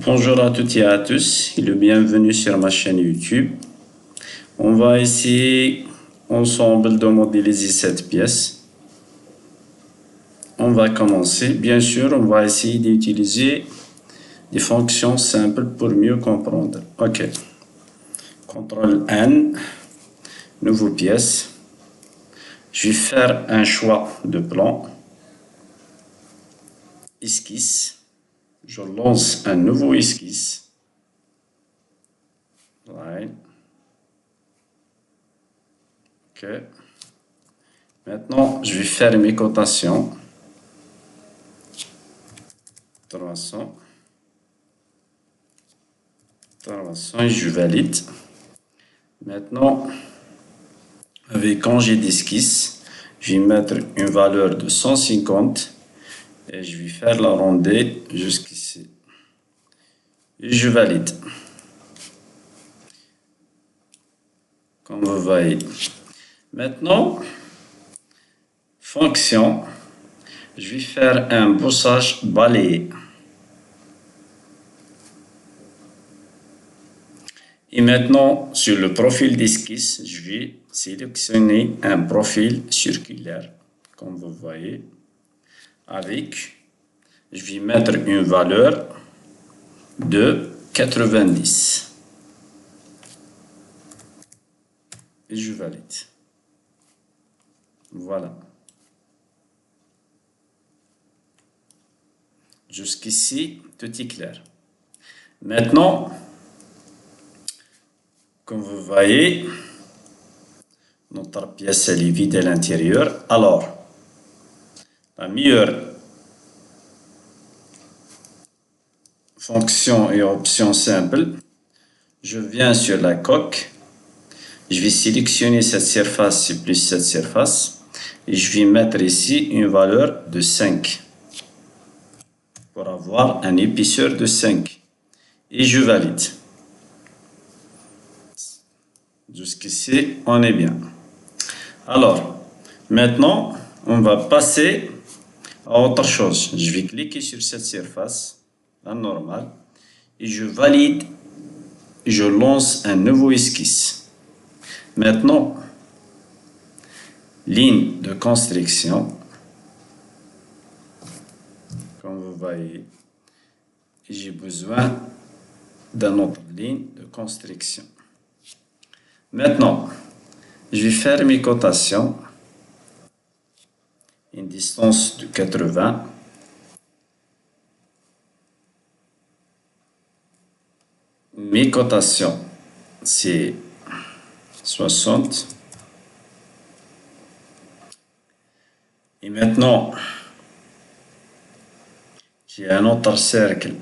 Bonjour à toutes et à tous et le bienvenue sur ma chaîne YouTube. On va essayer ensemble de modéliser cette pièce. On va commencer. Bien sûr, on va essayer d'utiliser des fonctions simples pour mieux comprendre. OK. CTRL N, nouveau pièce. Je vais faire un choix de plan. Esquisse. Je lance un nouveau esquisse. Right. OK. Maintenant, je vais faire mes cotations. 300. Et je valide. Maintenant, avec congé d'esquisse, je vais mettre une valeur de 150 et je vais faire l'arrondi jusqu'ici. Et je valide. Comme vous voyez. Maintenant, fonction, je vais faire un bossage balayé. Et maintenant, sur le profil d'esquisse, je vais sélectionner un profil circulaire, comme vous voyez, avec, je vais mettre une valeur de 90. Et je valide. Voilà. Jusqu'ici, tout est clair. Maintenant, comme vous voyez, notre pièce elle est vide à l'intérieur. Alors, la meilleure fonction et option simple, je viens sur la coque, je vais sélectionner cette surface plus cette surface et je vais mettre ici une valeur de 5 pour avoir un épaisseur de 5 et je valide. Jusqu'ici, on est bien. Alors, maintenant, on va passer à autre chose. Je vais cliquer sur cette surface, la normale, et je valide. Je lance un nouveau esquisse. Maintenant, ligne de construction. Comme vous voyez, j'ai besoin d'une autre ligne de construction. Maintenant, je vais faire mes cotations. Une distance de 80. Mes cotations, c'est 60. Et maintenant, j'ai un autre cercle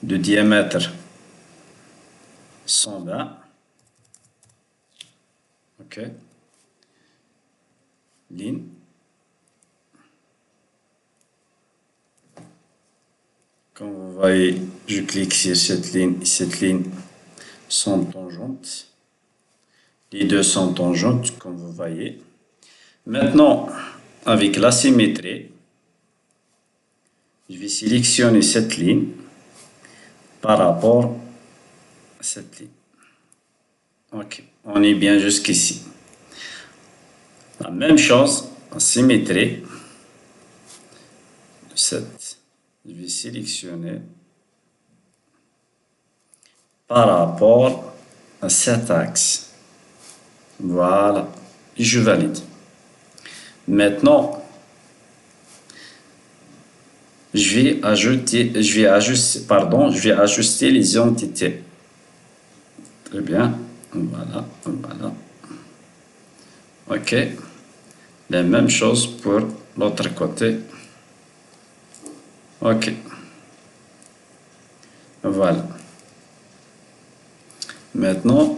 de diamètre 120. OK. Ligne. Comme vous voyez, je clique sur cette ligne et cette ligne sont tangentes. Les deux sont tangentes, comme vous voyez. Maintenant, avec la symétrie, je vais sélectionner cette ligne par rapport à cette ligne. OK, on est bien jusqu'ici. La même chose, en symétrie, je vais sélectionner par rapport à cet axe. Voilà, et je valide. Maintenant, je vais ajuster les entités. Très bien, voilà. OK, la même chose pour l'autre côté. OK, voilà. Maintenant,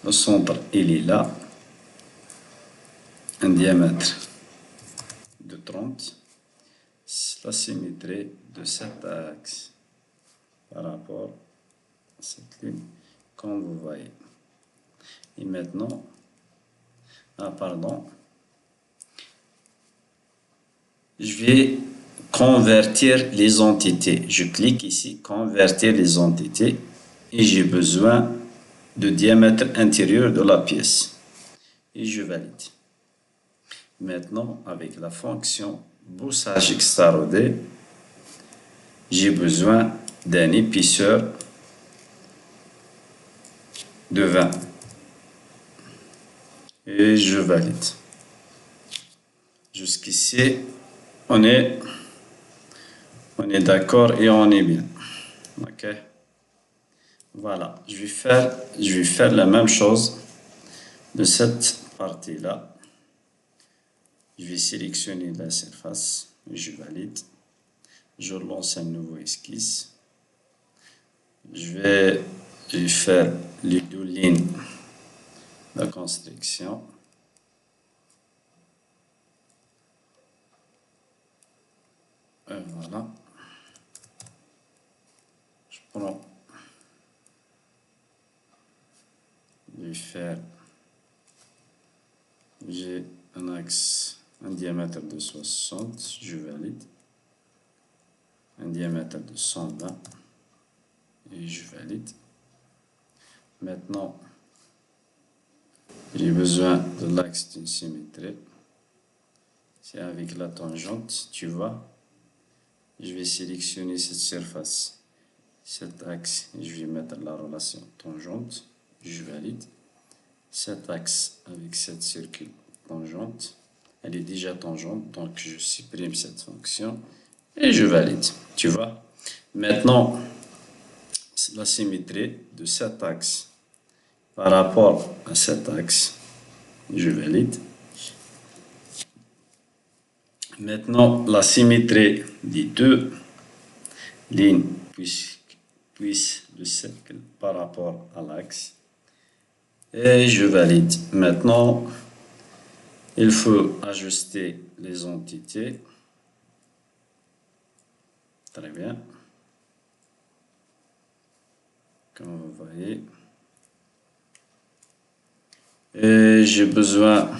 le centre, il est là. Un diamètre de 30. La symétrie de cet axe par rapport à cette ligne, comme vous voyez. Et maintenant, je vais convertir les entités. Je clique ici, convertir les entités, et j'ai besoin de diamètre intérieur de la pièce. Et je valide. Maintenant, avec la fonction bossage extrarodé, j'ai besoin d'un épaisseur de 20. Et je valide. Jusqu'ici, on est d'accord et on est bien. Ok. Voilà. Je vais faire la même chose de cette partie-là. Je vais sélectionner la surface. Je valide. Je lance un nouveau esquisse. Je vais faire les deux lignes de construction. Et voilà. Je prends. Je vais faire. J'ai un axe, un diamètre de 60. Je valide. Un diamètre de 120. Et je valide. Maintenant, j'ai besoin de l'axe d'une symétrie. C'est avec la tangente, tu vois. Je vais sélectionner cette surface, cet axe, et je vais mettre la relation tangente. Je valide. Cet axe avec cette circule tangente, elle est déjà tangente, donc je supprime cette fonction et je valide. Tu vois. Maintenant, la symétrie de cet axe par rapport à cet axe, je valide. Maintenant, la symétrie des deux lignes puisse le cercle par rapport à l'axe. Et je valide. Maintenant, il faut ajuster les entités. Très bien. Comme vous voyez. Et j'ai besoin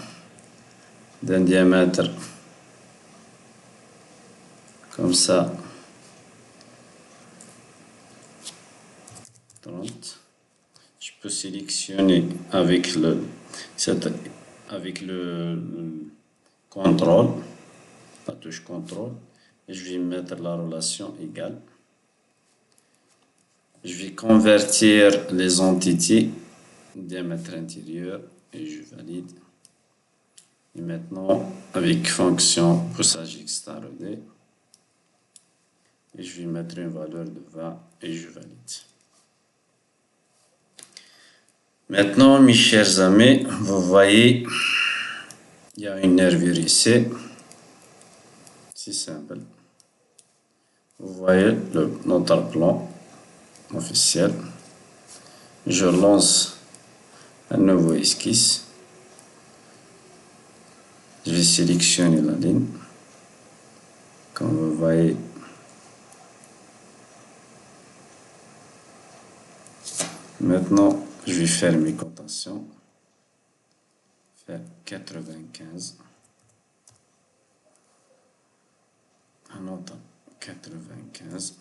d'un diamètre comme ça. 30. Je peux sélectionner avec le contrôle, la touche contrôle, et je vais mettre la relation égale. Je vais convertir les entités diamètre intérieur et je valide. Et maintenant, avec fonction bossage extrarodé, et je vais mettre une valeur de 20 et je valide. Maintenant, mes chers amis, vous voyez, il y a une nervure ici. C'est simple. Vous voyez notre plan officiel. Je lance un nouveau esquisse. Je vais sélectionner la ligne. Comme vous voyez, maintenant, je vais faire mes cotations. Faire 95. Un autre 95.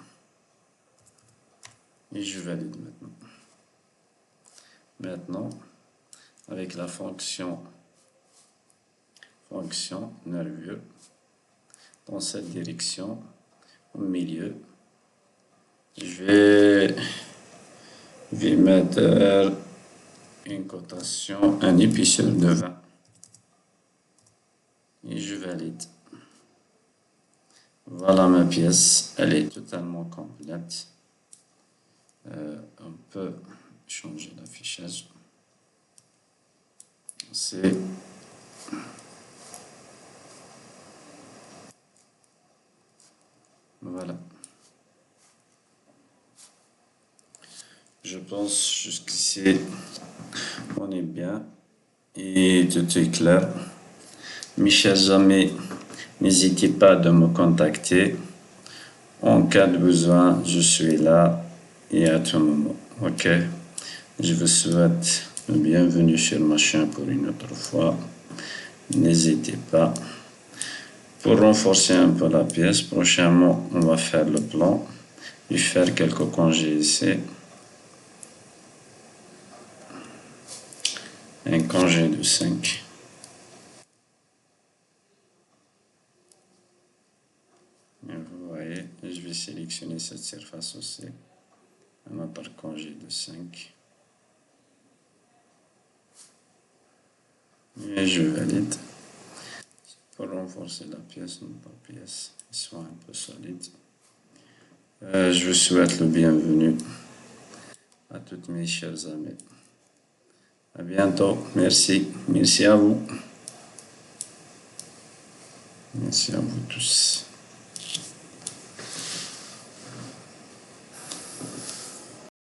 Et je valide maintenant. Maintenant, avec la fonction nervure, dans cette direction, au milieu, je vais mettre une cotation, un épaisseur de 20. Et je valide. Voilà ma pièce, elle est totalement complète. On peut changer l'affichage. C'est voilà. Je pense jusqu'ici on est bien et tout est clair. Mes chers amis, n'hésitez pas de me contacter. En cas de besoin, je suis là et à tout moment. Ok? Je vous souhaite le bienvenue sur ma chaîne pour une autre fois. N'hésitez pas. Pour renforcer un peu la pièce, prochainement, on va faire le plan et faire quelques congés ici. Un congé de 5. Et vous voyez, je vais sélectionner cette surface aussi. Un autre congé de 5. Et je valide. Pour renforcer la pièce, notre pièce soit un peu solide. Je vous souhaite le bienvenu à toutes mes chers amis. À bientôt. Merci. Merci à vous. Merci à vous tous.